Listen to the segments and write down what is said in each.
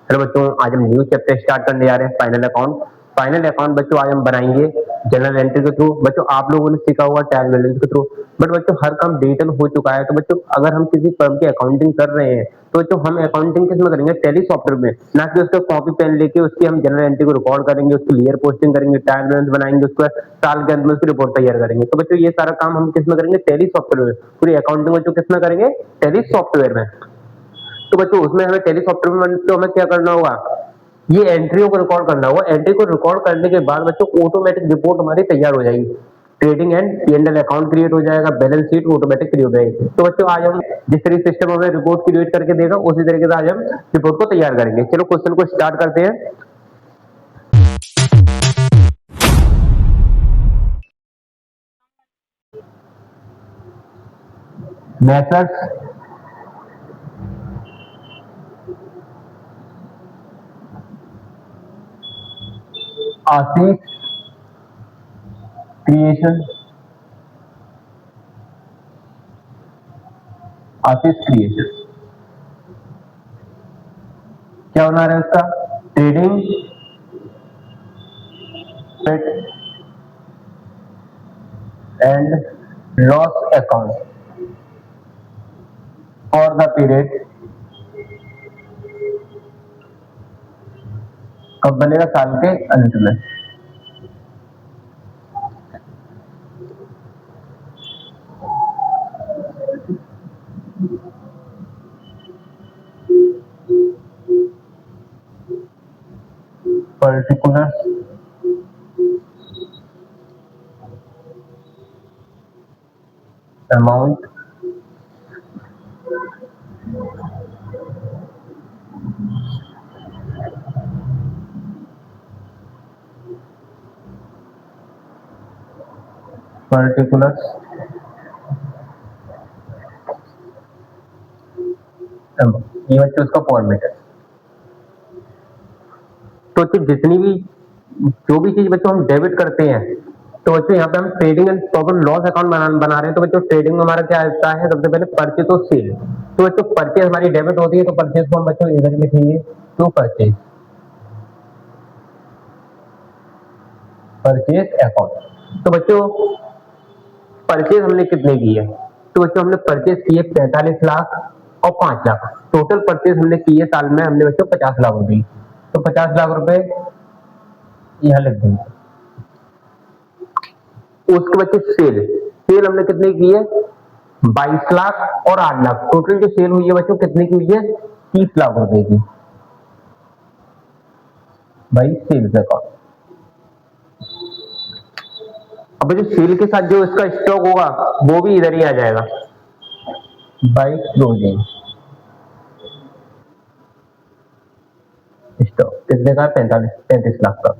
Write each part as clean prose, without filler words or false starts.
चलो बच्चों, आज हम न्यू चैप्टर स्टार्ट करने जा रहे हैं, फाइनल अकाउंट। फाइनल अकाउंट बच्चों आज हम बनाएंगे जनरल एंट्री के थ्रू। बच्चों आप लोगों ने सीखा हुआ ट्रायल बैलेंस के थ्रू, बट बच्चों हर काम डिजिटल हो चुका है। तो बच्चों अगर हम किसी फर्म की अकाउंटिंग कर रहे हैं तो बच्चों हम अकाउंटिंग किस में करेंगे? टैली सॉफ्टवेयर में, ना कि उसका कॉपी पेन लेके उसकी हम जनरल एंट्री को रिकॉर्ड करेंगे, उसकी क्लियर पोस्टिंग करेंगे, ट्रायल बैलेंस बनाएंगे, उसके बाद साल के अंत में उसकी रिपोर्ट तैयार करेंगे। तो बच्चों ये सारा काम हम किस में करेंगे? टैली सॉफ्टवेयर में। पूरी अकाउंटिंग बच्चों किस में करेंगे? टैली सॉफ्टवेयर में। तो बच्चों उसमें हमें टैली सॉफ्टवेयर में तो हमें क्या करना होगा? ये एंट्रियों को रिकॉर्ड करना होगा। एंट्री को रिकॉर्ड करने के बाद बच्चों ऑटोमेटिक रिपोर्ट हमारी तैयार हो जाएगी। Trading and P&L account create हो जाएगा, बैलेंस शीट ऑटोमेटिक क्रिएट हो जाएगी। तो बच्चों आज हम जिस तरीके सिस्टम हमें रिपोर्ट क्रिएट करके देगा उसी तरीके से आज हम रिपोर्ट को तैयार करेंगे। चलो क्वेश्चन को स्टार्ट करते हैं। मेथड्स आशीष क्रिएशन, आशीष क्रिएशन क्या बना रहे हैं उसका? Trading profit and loss account for the period. कब बनेगा? साल के अंत में। पर्टिकुलर अमाउंट पर्टिकुलर ये बच्चों उसका फॉर्मेट है। तो जितनी भी जो भी चीज बच्चों हम डेबिट करते हैं, तो बच्चों यहाँ पे हम trading and profit loss account बना रहे हैं। तो बच्चों ट्रेडिंग में हमारा क्या आता है? सबसे पहले परचेज और सेल। तो बच्चों परचेज हमारी डेबिट होती है, तो परचेज को हम बच्चों इधर लिखेंगे टू परचेज, परचेज अकाउंट। तो बच्चों परचेज हमने कितने की है? तो बच्चों हमने परचेज की है 45 लाख और 5 लाख। टोटल परचेज हमने की है साल में हमने बच्चों 50 लाख रुपए। तो 50 लाख रुपए यहाँ लिख देंगे। उसके बच्चे सेल, सेल हमने कितने की है? 22 लाख और 8 लाख। टोटल जो सेल हुई है बच्चों कितने की हुई है? 30 लाख रुपए की। भाई सेल्स अकाउंट। अब जो सेल के साथ जो इसका स्टॉक होगा वो भी इधर ही आ जाएगा बाई क्लोजिंग स्टॉक। कितने का? 35 लाख का।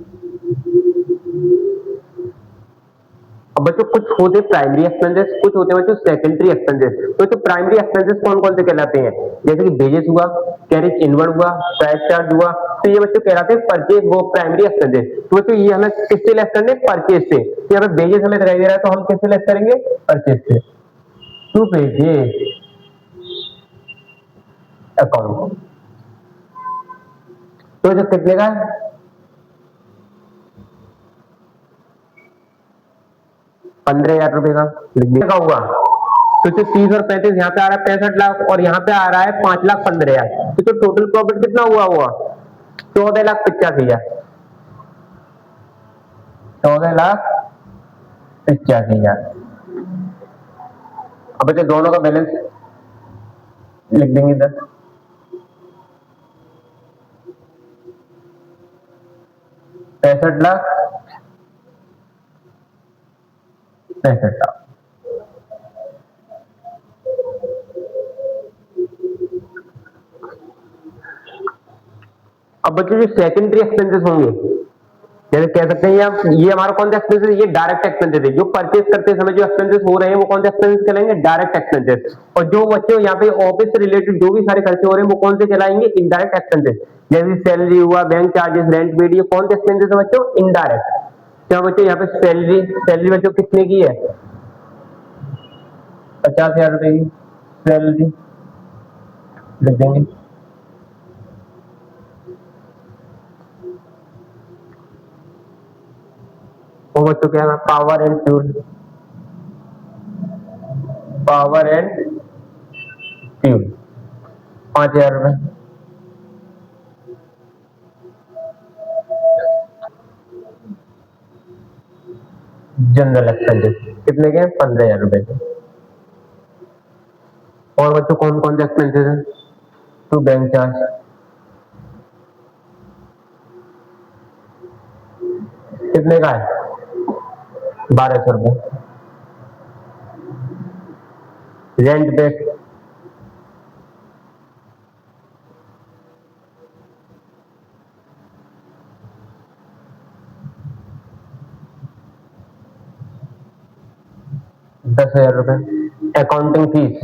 अब बच्चों कुछ होते प्राइमरी एक्सपेंसेस, कुछ होते बच्चों सेकेंडरी एक्सपेंसेस। तो जो प्राइमरी एक्सपेंसेस कौन कौन से कहलाते हैं? जैसे कि वेजेस हुआ, कैरेज इनवर्ड हुआ, प्राइस चार्ज हुआ। तो ये बच्चों कहलाते हैं परचेज वो प्राइमरी एक्सपेंसेस। तो बच्चों ये हमें किससे लेस करने? परचेज से। तो यहाँ पे वेजेस हमें दिखाई दे रहा है तो हम किससे लेस करेंगे? परचेज से। To wages account. तो जो कितने का है? 15,000 रुपए का लिखने का हुआ। तो 30 और 35 यहाँ पे आ रहा है 65 लाख और यहाँ पे आ रहा है 5,15,000। तो टोटल प्रॉफिट कितना हुआ? 14,85,000। 14,85,000। अब बच्चे दोनों का बैलेंस लिख देंगे इधर। पैंसठ लाख 65 लाख। अब बच्चों जो सेकेंडरी एक्सपेंसेस होंगे, जैसे कह सकते हैं ये हमारा कौन सा एक्सपेंसेस? ये डायरेक्ट एक्सपेंसेस है। जो परचेज करते समय जो एक्सपेंसेस हो रहे हैं वो कौन से एक्सपेंसेस कहलाएंगे? Direct expenses. और जो बच्चों यहाँ पे ऑफिस से रिलेटेड जो भी सारे खर्चे हो रहे हैं वो कौन से कहलाएंगे? Indirect expenses. जैसे सैलरी हुआ, बैंक चार्जेस, रेंट पेड, ये कौन से एक्सपेंसेस है बच्चों? इनडायरेक्ट। क्या बच्चों यहाँ पे सैलरी, सैलरी बच्चों कितने की है? 50,000 रुपए की सैलरी लिख देंगे। वो बच्चों क्या है, power and fuel, power and fuel 5,000 रुपए। जनरल एक्सपेंसेस कितने के, 15,000 रुपए के। और बच्चों कौन कौन से एक्सपेंसेस हैं, तो बैंक चार्ज कितने का है, 1,200 रुपए। रेंट पे 10,000 रुपए। अकाउंटिंग फीस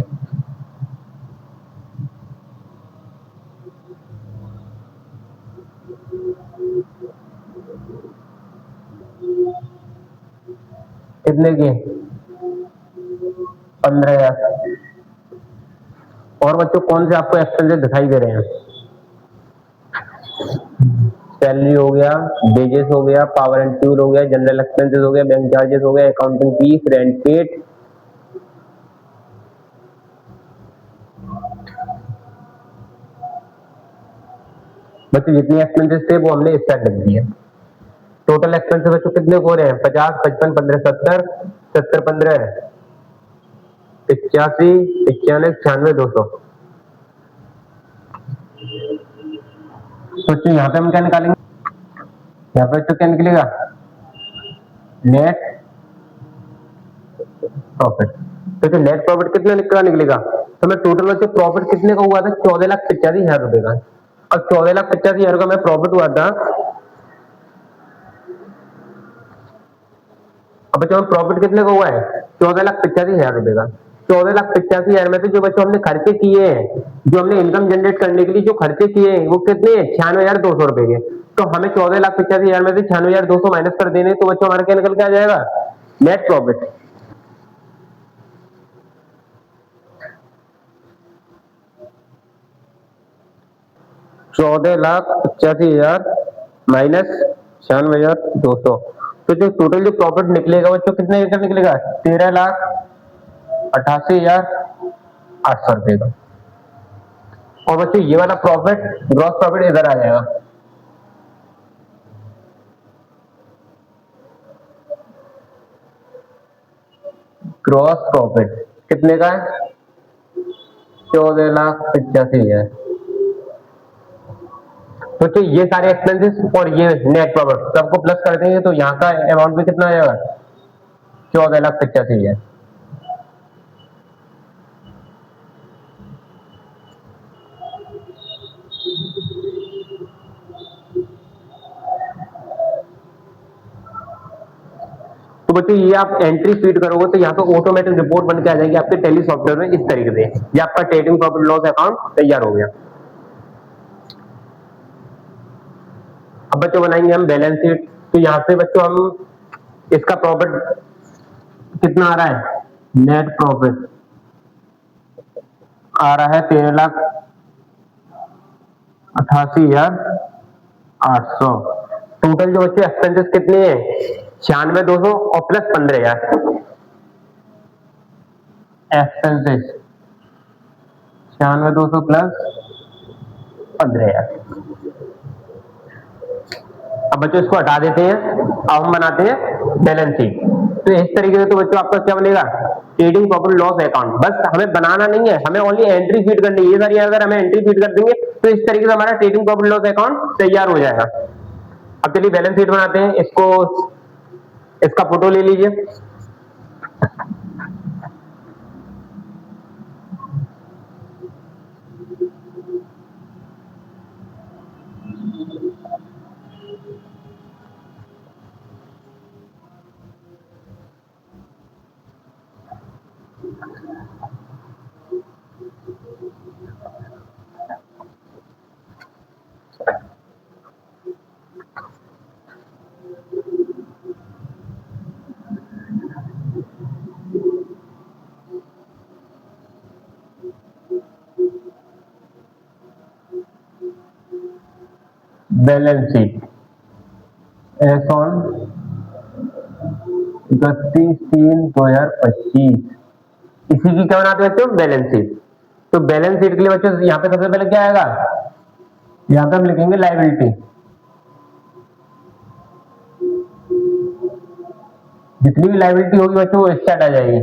कितने की, 15,000। और बच्चों कौन से आपको एक्सपेंसेस दिखाई दे रहे हैं, सैलरी हो गया, वेजेस हो गया, पावर एंड फ्यूल हो गया, जनरल एक्सपेंसेस हो गया, बैंक चार्जेस हो गया, अकाउंटिंग फीस, रेंट पेड। बच्चों जितनी एक्सपेंसेस थे वो हमने इस साइड लिख दिए। टोटल एक्सपेंसेस बच्चों कितने हो रहे हैं, 50, 55, 15, 70, 70, 15, 85, 91, 96, 200। तो यहाँ पे हम क्या निकालेंगे, यहाँ पे तो क्या निकलेगा, नेट प्रॉफिट। तो जो नेट प्रॉफिट कितना निकलेगा, तो मैं टोटल बच्चों प्रॉफिट कितने का हुआ था, 14,85,000 रुपए का। अब 14,85,000 का मैं प्रॉफिट हुआ था। अब बच्चों प्रॉफिट कितने का हुआ है, 14,85,000 रुपए का। 14,85,000 में से जो बच्चों हमने खर्चे किए हैं, जो हमने इनकम जनरेट करने के लिए जो खर्चे किए हैं वो कितने हैं, 96,200 रुपए के। तो हमें 14,85,000 में से 96,200 माइनस कर देने, तो बच्चों हमारा क्या निकल के आ जाएगा, नेट प्रॉफिट। 14,85,000 माइनस 96,200। तो जो टोटल जो प्रॉफिट निकलेगा बच्चों कितने का निकलेगा, 13,88,800 रुपए का। और बच्चों ये वाला प्रॉफिट, ग्रॉस प्रॉफिट इधर आ जाएगा। ग्रॉस प्रॉफिट कितने का है, 14,85,000। तो ये सारे एक्सपेंसेस और ये नेट प्रॉफिट सबको प्लस कर देंगे तो यहाँ का अमाउंट भी कितना आ जाएगा, 14,85,000। तो बच्चों ये आप एंट्री फीड करोगे तो यहाँ पे ऑटोमेटिक रिपोर्ट बन के आ जाएगी आपके टैली सॉफ्टवेयर में। इस तरीके से ये आपका ट्रेडिंग प्रॉफिट लॉस अकाउंट तैयार हो गया। अब बच्चों बनाएंगे हम बैलेंस शीट। तो यहाँ पे बच्चों हम इसका प्रॉफिट कितना आ रहा है, नेट प्रॉफिट आ रहा है 13,88,800। टोटल जो बच्चे एक्सपेंसेस कितने हैं, 96,200 और प्लस 15,000 एक्सपेंसेस, 96,200 प्लस 15,000। अब बच्चों इसको हटा देते हैं, अब हम बनाते हैं बैलेंस शीट। तो इस तरीके से तो बच्चों आपका क्या बनेगा, ट्रेडिंग प्रॉफिट लॉस अकाउंट। बस हमें बनाना नहीं है, हमें ओनली एंट्री फीड करनी है। ये सारी अगर हमें एंट्री फीड कर देंगे तो इस तरीके से हमारा ट्रेडिंग प्रॉफिट लॉस अकाउंट तैयार हो जाएगा। अब चलिए बैलेंस शीट बनाते हैं। इसको, इसका फोटो ले लीजिए। बैलेंस शीट एस ऑन 31/3/2025, इसी की क्या बनाते हैं बच्चों, बैलेंस शीट। तो बैलेंस शीट के लिए बच्चों यहाँ पे सबसे पहले क्या आएगा, यहाँ पे हम लिखेंगे लाइबिलिटी, जितनी भी लाइबिलिटी होगी बच्चों वो स्टार्ट आ जाएगी।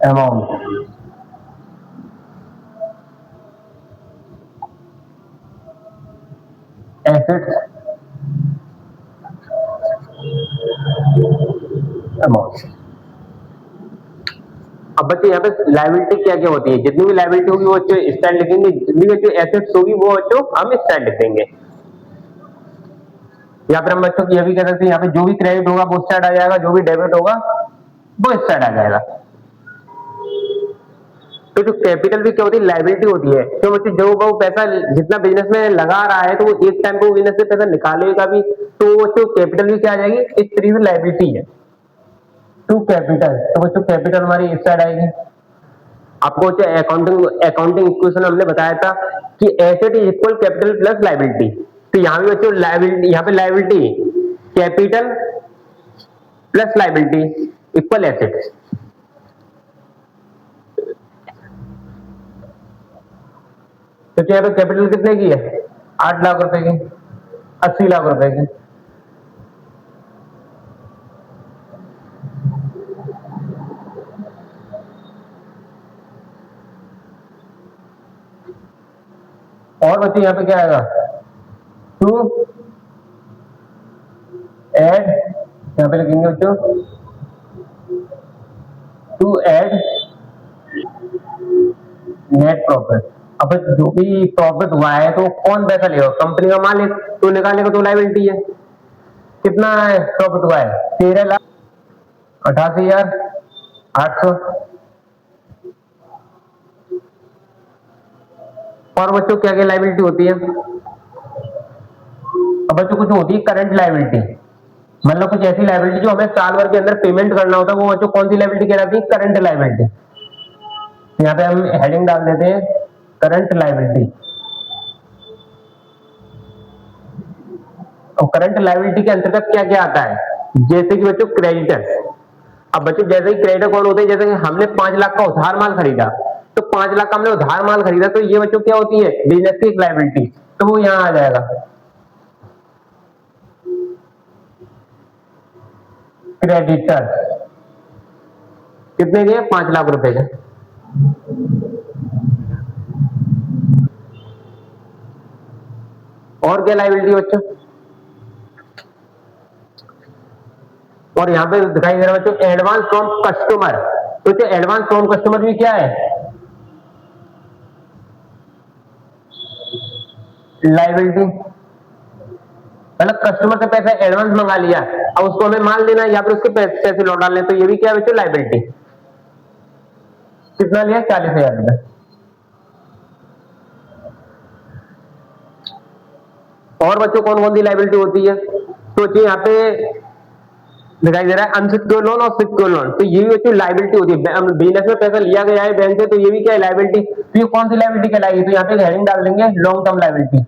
Amount, assets, amount. अब बच्चे यहाँ पे लाइबिलिटी क्या क्या होती है, जितनी भी लाइबिलिटी होगी वो बच्चों स्टार्ट लिखेंगे, जितनी भी बच्चों एसेट्स होगी वो बच्चों हम स्टार्ट लिखेंगे। या फिर हम बच्चों की यह भी कह सकते हैं, यहाँ पे जो भी क्रेडिट होगा वो स्टार्ट आ जाएगा, जो भी डेबिट होगा वो स्टार्ट आ जाएगा। तो जो कैपिटल भी क्या होती है, लाइबिलिटी होती है। तो बच्चे जो वो पैसा जितना बिजनेस में लगा रहा है तो वो एक टाइम पे वो बिजनेस से पैसा निकालेगा भी, तो वो जो कैपिटल भी क्या आ जाएगी, एक तरीके से लाइबिलिटी है टू कैपिटल। तो बच्चों कैपिटल हमारी इस साइड आएगी। आपको अकाउंटिंग अकाउंटिंग इक्वेशन हमने बताया था कि asset is equal capital plus liability. तो यहाँ भी बच्चों लाइबिलिटी, यहाँ पे liability capital plus liability equal asset. तो क्या यहाँ पे कैपिटल कितने की है, 8 लाख रुपए की, 80 लाख रुपए की। और बच्चे यहाँ पे क्या आएगा, टू एड, यहाँ पे लिखेंगे बच्चों टू एड नेट प्रॉफिट। अब जो भी प्रॉफिट हुआ है तो कौन पैसा लेगा, कंपनी का मालिक, तो निकालेगा तो लाइबिलिटी है। कितना है प्रॉफिट हुआ है, 13,88,800। और बच्चों क्या क्या लाइबिलिटी होती है, अब बच्चों कुछ होती है करंट लाइबिलिटी, मतलब कुछ ऐसी लाइबिलिटी जो हमें साल भर के अंदर पेमेंट करना होता है, वो बच्चों कौन सी लाइबिलिटी कहलाती है, करंट लाइबिलिटी। यहाँ पे हम हेडिंग डाल देते हैं करंट लाइबिलिटी। और करंट लाइबिलिटी के अंतर्गत क्या क्या आता है, जैसे कि बच्चों क्रेडिटर्स। अब बच्चों जैसे ही क्रेडिटर कौन होते हैं, जैसे कि हमने 5 लाख का उधार माल खरीदा, तो 5 लाख का हमने उधार माल खरीदा, तो ये बच्चों क्या होती है, बिजनेस की एक लाइबिलिटी, तो वो यहाँ आ जाएगा क्रेडिटर। कितने के, 5 लाख रुपए के। और क्या लाइबिलिटी बच्चों, और यहाँ पे दिखाई दे रहा है बच्चों एडवांस फ्रॉम कस्टमर। तो क्या एडवांस फ्रॉम कस्टमर भी क्या है, लाइबिलिटी। मतलब कस्टमर से पैसा एडवांस मंगा लिया, अब उसको हमें माल देना है या फिर उसके पैसे लौटा लें, तो ये भी क्या है बच्चों, लाइबिलिटी। कितना लिया, 40,000 रुपए। और बच्चों कौन कौन सी लाइबिलिटी होती है, सोचिए यहाँ पे दिखाई दे रहा है अनसिक्योर्ड लोन और सिक्योर्ड लोन। तो ये भी बच्चों लाइबिलिटी होती है, बिजनेस में पैसा लिया गया है बैंक से, तो ये भी क्या है, लाइबिलिटी। तो ये कौन सी लाइबिलिटी कहलाएगी, तो यहाँ पे हेडिंग डाल देंगे long term liability,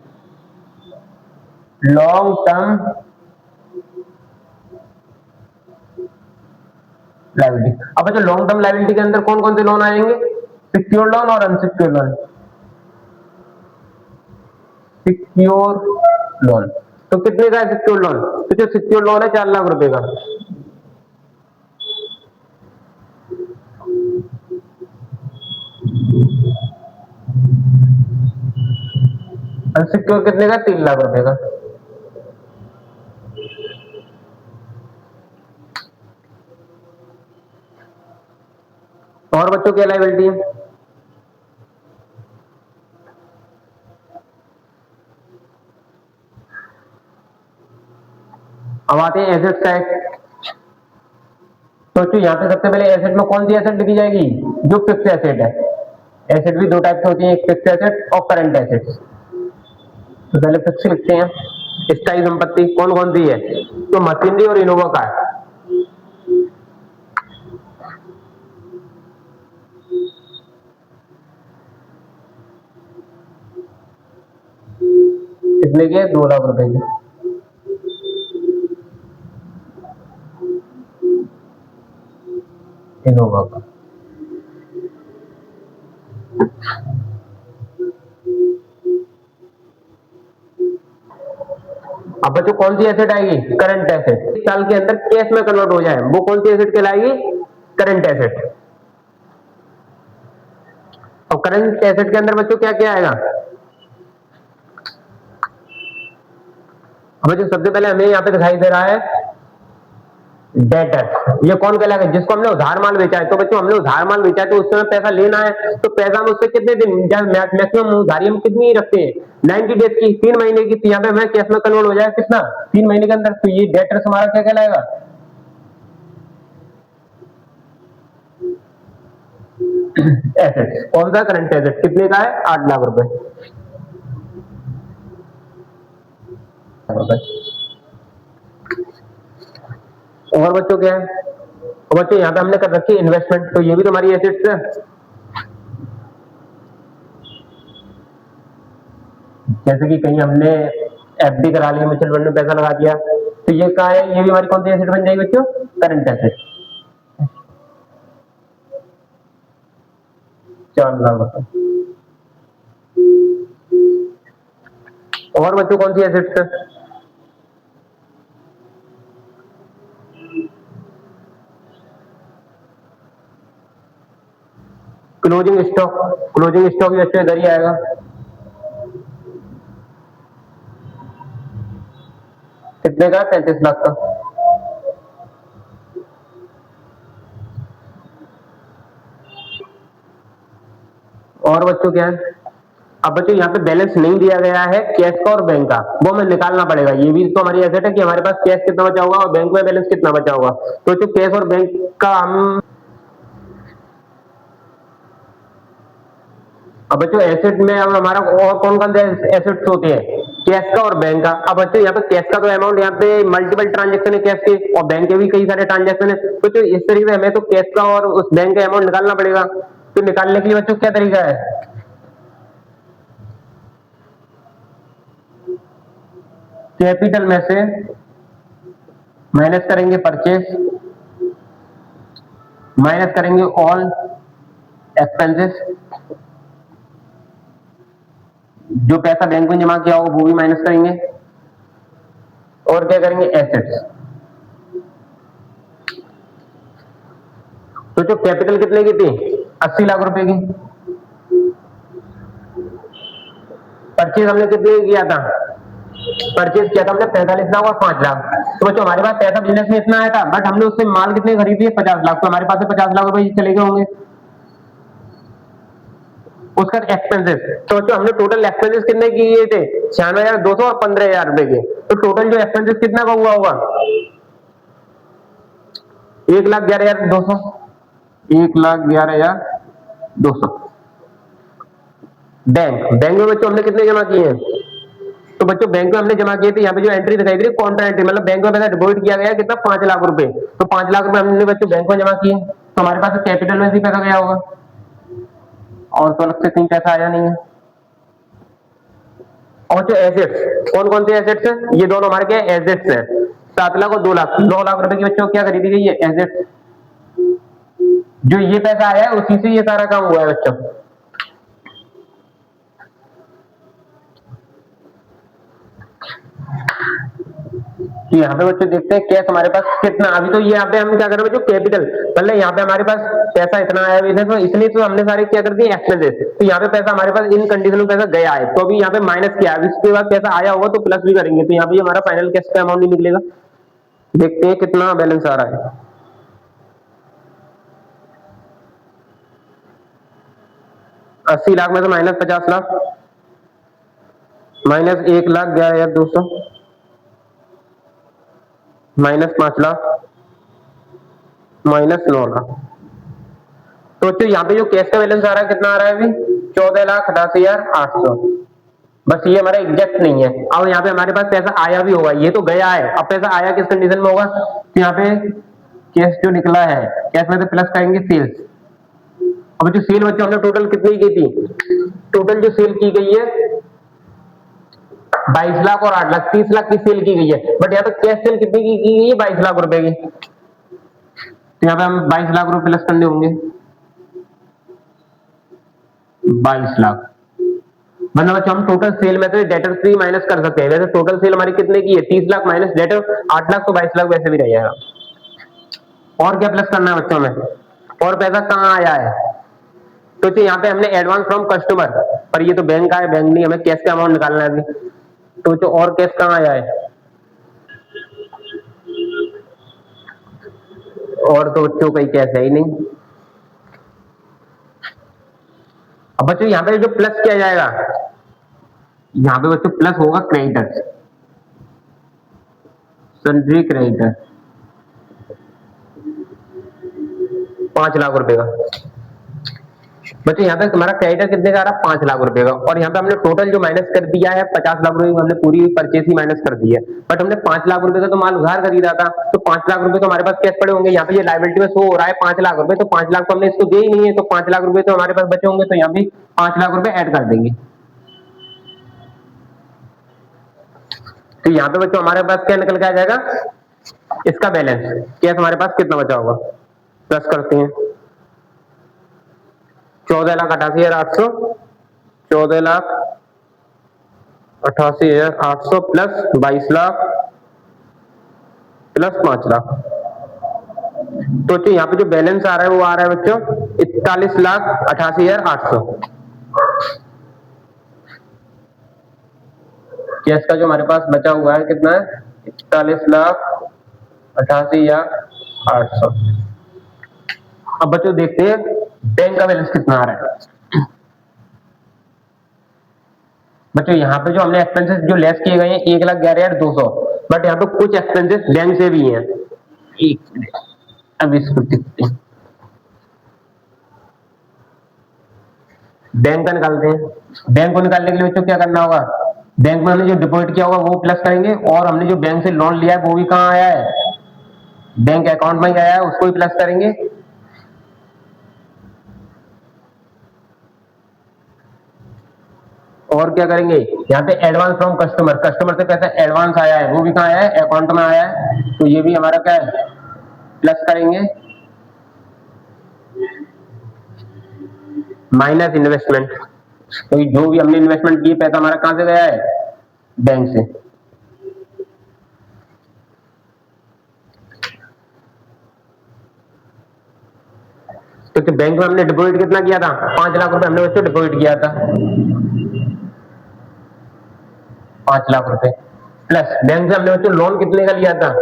long term liability. अब बच्चों लॉन्ग टर्म लाइबिलिटी के अंदर कौन कौन से लोन आएंगे, सिक्योर्ड लोन और अनसिक्योर्ड लोन। सिक्योर लोन, तो कितने का है सिक्योर लोन, तो जो सिक्योर लोन है 4 लाख रुपए का। अनसिक्योर कितने का, 3 लाख रुपए का। और बच्चों क्या लाइबिलिटी है, अब आते हैं एसेट साइड। सोचो यहाँ पे सबसे पहले एसेट में कौन सी एसेट लिखी जाएगी, जो फिक्स एसेट है। एसेट भी दो टाइप की होती है, एक फिक्स एसेट और करंट एसेट। तो पहले फिक्स लिखते हैं, स्थायी संपत्ति कौन कौन सी है, तो मशीनरी और इनोवा का है। कितने के? 2 लाख रुपए के। इनोवा का। अब बच्चों कौन सी एसेट आएगी? Current asset. 1 साल के अंदर कैश में कन्वर्ट हो जाए वो कौन सी एसेट कहलाएगी? Current asset. और करंट एसेट के अंदर बच्चों क्या क्या आएगा? अब बच्चों सबसे पहले हमें यहाँ पे दिखाई दे रहा है डेटर। ये कौन कहलाएगा? जिसको हमने उधार माल बेचा है। तो बच्चों हमने उधार माल बेचा है तो उस समय पैसा लेना है, तो पैसा हम उससे कितने दिन, मैक्सिमम उधारी हम कितनी रखते हैं? 90 डेज की, 3 महीने की। यहाँ पे हमें कैश में कन्वर्ट हो जाए कितना? 3 महीने के अंदर। तो ये डेटर हमारा क्या कहलाएगा? एसेट। कौन सा? Current asset. कितने का है? 8 लाख रुपए। और बच्चों क्या है? और बच्चों यहाँ पे हमने कर रखी है इन्वेस्टमेंट, तो ये भी तुम्हारी एसेट्स है। जैसे कि कहीं हमने एफडी करा ली, म्यूचुअल फंड में पैसा लगा दिया, तो ये क्या है? ये भी हमारी कौन सी एसेट बन जाएगी बच्चों? Current asset. 4 लाख रुपए। और बच्चों कौन सी एसेट्स है? Closing stock. क्लोजिंग स्टॉक भी बच्चों इधर ही आएगा। कितने का? 33 लाख का। और बच्चों क्या है? अब बच्चों यहाँ पे बैलेंस नहीं दिया गया है कैश का और बैंक का, वो हमें निकालना पड़ेगा। ये भी तो हमारी एसेट है कि हमारे पास कैश कितना बचा होगा और बैंक में बैलेंस कितना बचा होगा। तो जो कैश और बैंक का हम, अब बच्चों एसेट में अब हमारा और कौन कौन से एसेट्स होते हैं? कैश का और बैंक का। अब बच्चों यहाँ पे कैश का तो अमाउंट, यहाँ पे मल्टीपल ट्रांजेक्शन है कैश के, और बैंक के भी कई सारे ट्रांजेक्शन है। तो जो इस तरीके से हमें तो कैश का और उस बैंक का अमाउंट निकालना पड़ेगा। तो निकालने के लिए बच्चों क्या तरीका है? कैपिटल में से माइनस करेंगे परचेस, माइनस करेंगे ऑल एक्सपेंसेस, जो पैसा बैंक में जमा किया हो वो भी माइनस करेंगे, और क्या करेंगे? एसेट्स। तो जो कैपिटल कितने की थी? 80 लाख रुपए की। परचेज हमने कितने किया था? परचेज किया था हमने 45 लाख और 5 लाख। तो बच्चों हमारे पास पैसा बिजनेस में इतना आया था, बट हमने उससे माल कितने खरीदी है? 50 लाख। तो हमारे पास 50 लाख रुपए चले गए होंगे। उसका एक्सपेंसेस, तो बच्चों हमने टोटल एक्सपेंसेस कितने किए थे? 96,200 और 15,000 रुपए के। तो टोटल जो एक्सपेंसेस कितना का हुआ होगा? 1,11,200। 1,11,200। बैंक में बच्चों हमने कितने जमा किए हैं? तो बच्चों बैंक में हमने जमा किए थे, यहाँ पे जो एंट्री दिखाई दे रही है कॉन्ट्रा एंट्री, मतलब बैंक में पैसा डिपॉजिट किया गया कितना? 5 लाख रुपए। तो 5 लाख रुपए हमने बच्चों बैंक में जमा किए, तो हमारे पास कैपिटल में भी पैसा गया होगा, और तो अलग से कहीं पैसा आया नहीं है। और जो एसेट्स, कौन कौन से एसेट्स है? ये दोनों हमारे क्या एसेट्स है? 7 लाख और 2 लाख। 9 लाख रुपए की बच्चों क्या खरीदी गई है? एसेट्स। जो ये पैसा आया है उसी से ये सारा काम हुआ है बच्चों। कि यहाँ पे बच्चों देखते हैं कैश हमारे पास कितना। अभी तो ये यहाँ पे हम क्या कर रहे हैं बच्चों? कैपिटल, मतलब यहाँ पे हमारे पास पैसा इतना आया है, तो इसलिए तो हमने सारे क्या कर दिए? एक्सपेंसेस। तो यहाँ पे पैसा हमारे पास इन कंडीशन में पैसा गया है, तो अभी यहाँ पे माइनस किया है, इसके बाद पैसा आया होगा तो प्लस भी करेंगे, तो यहाँ पे हमारा फाइनल कैश का अमाउंट नहीं निकलेगा। देखते हैं कितना बैलेंस आ रहा है। 80 लाख में से minus 50 lakh, minus 1,11,200, minus 5 lakh, minus 9 lakh. तो बच्चों यहाँ पे जो कैश का बैलेंस आ रहा है कितना आ रहा है? अभी 14,88,800। बस ये हमारा एग्जैक्ट नहीं है। अब यहाँ पे हमारे पास पैसा आया भी होगा, ये तो गया है। अब पैसा आया किस कंडीशन में होगा? तो यहाँ पे कैश जो निकला है, कैश में से प्लस करेंगे सेल्स। अब जो सेल बच्चों हमने टोटल कितनी की थी? टोटल जो सेल की गई है 22 लाख और 8 लाख, 30 लाख की सेल की गई है। बट यहाँ पे कैश सेल कितनी की गई है? 22 लाख रुपए की। तो यहाँ पे हम 22 लाख रुपए प्लस करने होंगे, 22 लाख। मतलब बच्चों हम टोटल सेल में से डेटर 3 माइनस कर सकते हैं। वैसे टोटल सेल हमारी कितने की है? 30 लाख माइनस डेटर 8 लाख, तो 22 लाख वैसे भी रह जाएगा। और क्या प्लस करना है बच्चों में? और पैसा कहाँ आया है? तो यहाँ पे हमने एडवांस फ्रॉम कस्टमर, पर ये तो बैंक का है, बैंक नहीं, हमें कैश का अमाउंट निकालना है अभी। तो और कैश कहाँ आया है? और तो बच्चों कहीं कैश है ही नहीं। अब बच्चों यहाँ पे जो प्लस किया जाएगा, यहाँ पे बच्चों प्लस होगा क्रेडिटर, सन्ड्री क्रेडिटर 5 लाख रुपए का। बच्चों यहाँ पे हमारा क्रेडिटर कितने का आ रहा है? 5 लाख रुपए का। और यहाँ पे हमने टोटल जो माइनस कर दिया है 50 लाख रुपए, हमने पूरी परचेस ही माइनस कर दी है। बट हमने 5 लाख रुपए का तो माल उधार खरीदा था, तो 5 लाख रुपए तो हमारे पास कैश पड़े होंगे। यहाँ पे ये लायबिलिटी में शो हो रहा है 5 लाख रुपए, तो 5 लाख तो हमने इसको दिए ही नहीं है, तो 5 लाख रुपए तो हमारे पास बचे होंगे, तो यहाँ भी 5 लाख रुपए ऐड कर देंगे। तो यहाँ पे बच्चों हमारे पास क्या निकल के आ जाएगा? इसका बैलेंस कैश हमारे पास कितना बचा होगा? प्लस करते हैं 14,88,800, 14,88,800 प्लस 22 लाख प्लस 5 लाख। तो यहाँ पे जो बैलेंस आ रहा है वो आ रहा है बच्चों 41,88,800। कैश का जो हमारे पास बचा हुआ है कितना है? 41,88,800। अब बच्चों देखते हैं बैंक का बैलेंस कितना आ रहा है। बच्चों यहाँ पे जो हमने एक्सपेंसेस जो लेस किए गए हैं 1,11,200, बट यहाँ पे कुछ एक्सपेंसेस बैंक से भी हैं। एक मिनट, अब इसको देखते हैं, बैंक का निकालते हैं। बैंक को निकालने के लिए बच्चों क्या करना होगा? बैंक में हमने जो डिपॉजिट किया होगा वो प्लस करेंगे, और हमने जो बैंक से लोन लिया है वो भी कहाँ आया है? बैंक अकाउंट में आया है, उसको भी प्लस करेंगे। और क्या करेंगे? यहाँ पे एडवांस फ्रॉम कस्टमर, कस्टमर से पैसा एडवांस आया है, वो भी कहाँ आया है? अकाउंट में आया है, तो ये भी हमारा क्या है? प्लस करेंगे। माइनस इन्वेस्टमेंट, तो जो भी हमने इन्वेस्टमेंट किए पैसा हमारा कहां से गया है? बैंक से। तो बैंक में हमने डिपॉजिट कितना किया था? 5 लाख रुपए हमने उससे डिपॉजिट किया था, 5 लाख रुपए प्लस बैंक से हमने बच्चों लोन कितने का लिया था?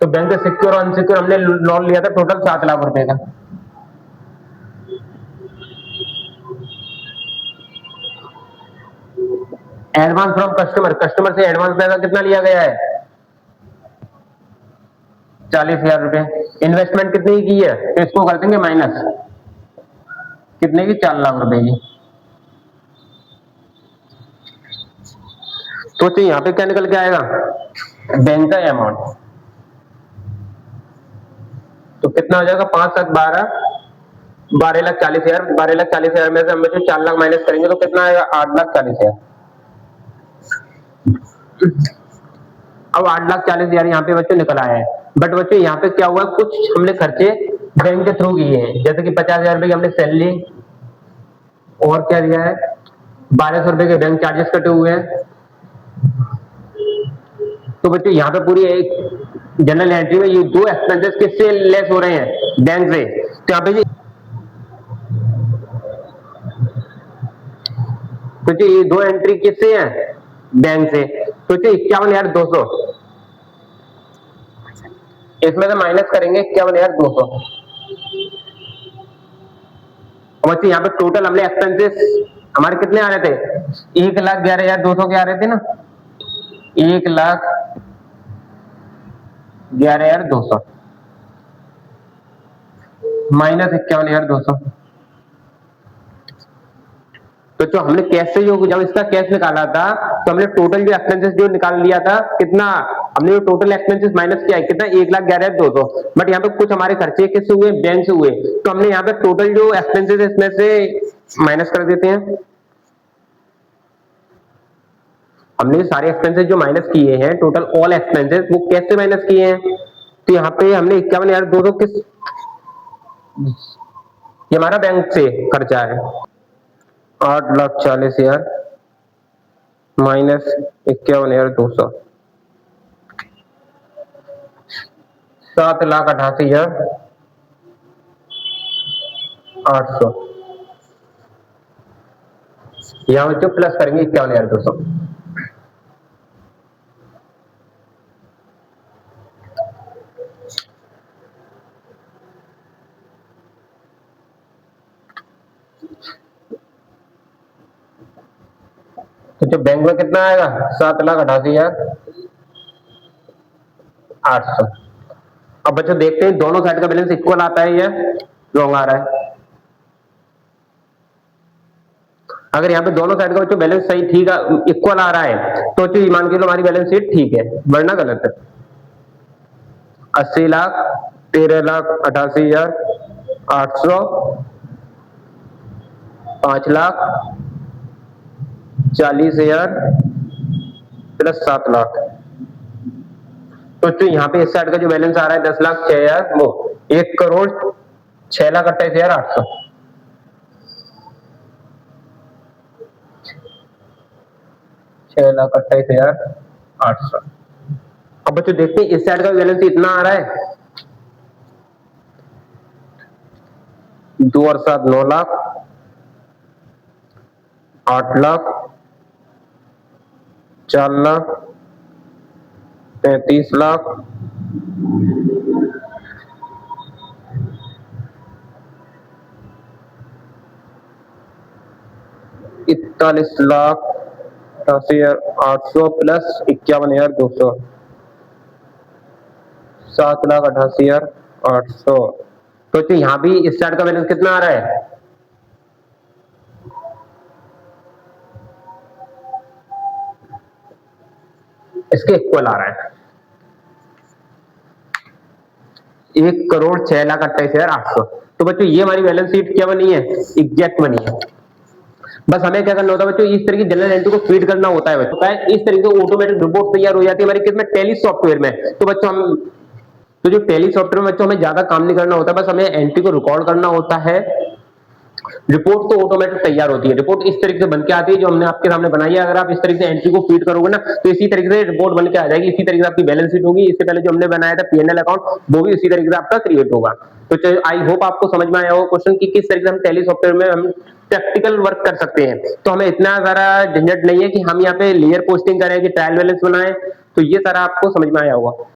तो बैंक से सिक्योर और अनसिक्योर हमने लोन लिया था टोटल 7 लाख रुपए का। एडवांस फ्रॉम कस्टमर, कस्टमर से एडवांस पैसा कितना लिया गया है? 40,000 रुपए। इन्वेस्टमेंट कितनी की है? तो इसको कर देंगे माइनस, कितने की? 4 लाख रुपए की। तो यहाँ पे क्या निकल के आएगा? बैंक का अमाउंट, तो कितना हो जाएगा? 5 7 12, 12,40,000। 12,40,000 में से हम बच्चों 4 लाख माइनस करेंगे तो कितना आएगा? 8,40,000। अब 8,40,000 यहाँ पे बच्चों निकल आया है। बट बच्चों यहाँ पे क्या हुआ? कुछ हमने खर्चे बैंक के थ्रू किए हैं, जैसे कि 50,000 रुपए की हमने सैलरी, और क्या दिया है? 1,200 रुपए के बैंक चार्जेस कटे हुए हैं। तो बच्चों यहाँ पे पूरी एक जनरल एंट्री में ये दो एक्सपेंसेस किससे लेस हो रहे हैं? बैंक से। तो यहाँ पे तो ये दो एंट्री किससे हैं? बैंक से। तो 51,200, इसमें से माइनस करेंगे 51,200। और बच्चे यहाँ पे टोटल हमने एक्सपेंसेस हमारे कितने आ रहे थे? 1,11,200 के आ रहे थे ना, 1,11,200 माइनस 51,200। तो जो हमने कैश से जो जब इसका कैश निकाला था तो हमने टोटल जो एक्सपेंसेस जो निकाल लिया था कितना? हमने जो टोटल एक्सपेंसेस माइनस किया है कितना? 1,11,200। बट यहाँ पे कुछ हमारे खर्चे किससे हुए? बैंक से हुए, तो हमने यहाँ पे टोटल जो एक्सपेंसेस इसमें से माइनस कर देते हैं। हमने सारे एक्सपेंसेस जो माइनस किए हैं, टोटल ऑल एक्सपेंसेस, वो कैसे माइनस किए हैं? तो यहाँ पे हमने 51,200 किस, ये हमारा बैंक से खर्चा है, 8,40,000 माइनस 51,200, 7,88,800। यहाँ बच्चों प्लस करेंगे 51,200। तो जो बैंक में कितना आएगा, 7,88,800। अब बच्चों देखते हैं दोनों साइड का बैलेंस इक्वल आता है या रॉन्ग आ रहा है। अगर यहाँ पे दोनों साइड का बच्चों बैलेंस सही ठीक है, इक्वल आ रहा है, तो बच्चों मान के लो हमारी बैलेंस शीट ठीक है, वरना गलत है। 80 लाख, 13,88,800, 5,40,000 प्लस 7 लाख। तो यहाँ पे इस साइड का जो बैलेंस आ रहा है 10,06,000, वो 1,06,28,800। 6,28,800। अब बच्चों देखते हैं इस साइड का बैलेंस इतना आ रहा है, 2 और 7 9 लाख, 8 लाख, 4 लाख, 35 लाख, 41,88,800 प्लस 51,200, 7,88,800। तो यहाँ भी इस साइड का बैलेंस कितना आ रहा है, इसके इक्वल आ रहा है, 1,06,28,800। तो बच्चों ये हमारी बैलेंस शीट क्या बनी है, एग्जैक्ट बनी है। बस हमें क्या करना होता है बच्चों, इस तरह की जनरल एंट्री को फीड करना होता है बच्चों। इस तरीके से ऑटोमेटिक रिपोर्ट तैयार हो जाती है हमारी किसमें, टैली सॉफ्टवेयर में। तो बच्चों हम, तो जो टैली सॉफ्टवेयर में बच्चों हमें ज्यादा काम नहीं करना होता, बस हमें एंट्री को रिकॉर्ड करना होता है, रिपोर्ट तो ऑटोमेटिक तैयार होती है। रिपोर्ट इस तरीके से बन के आती है जो हमने आपके सामने बनाई है। अगर आप इस तरीके से एंट्री को फीड करोगे ना, तो इसी तरीके से रिपोर्ट बन के आ जाएगी, इसी तरीके से आपकी बैलेंस शीट होगी। इससे पहले जो हमने बनाया था पीएनएल अकाउंट, वो भी इसी तरीके से आपका क्रिएट होगा। तो आई होप आपको समझ में आया होगा क्वेश्चन की किस तरीके से हम टैली सॉफ्टवेयर में हम प्रैक्टिकल वर्क कर सकते हैं। तो हमें इतना सारा झंझट नहीं है कि हम यहाँ पे लेयर पोस्टिंग करें कि ट्रायल बैलेंस बनाएं। तो ये सारा आपको समझ में आया होगा।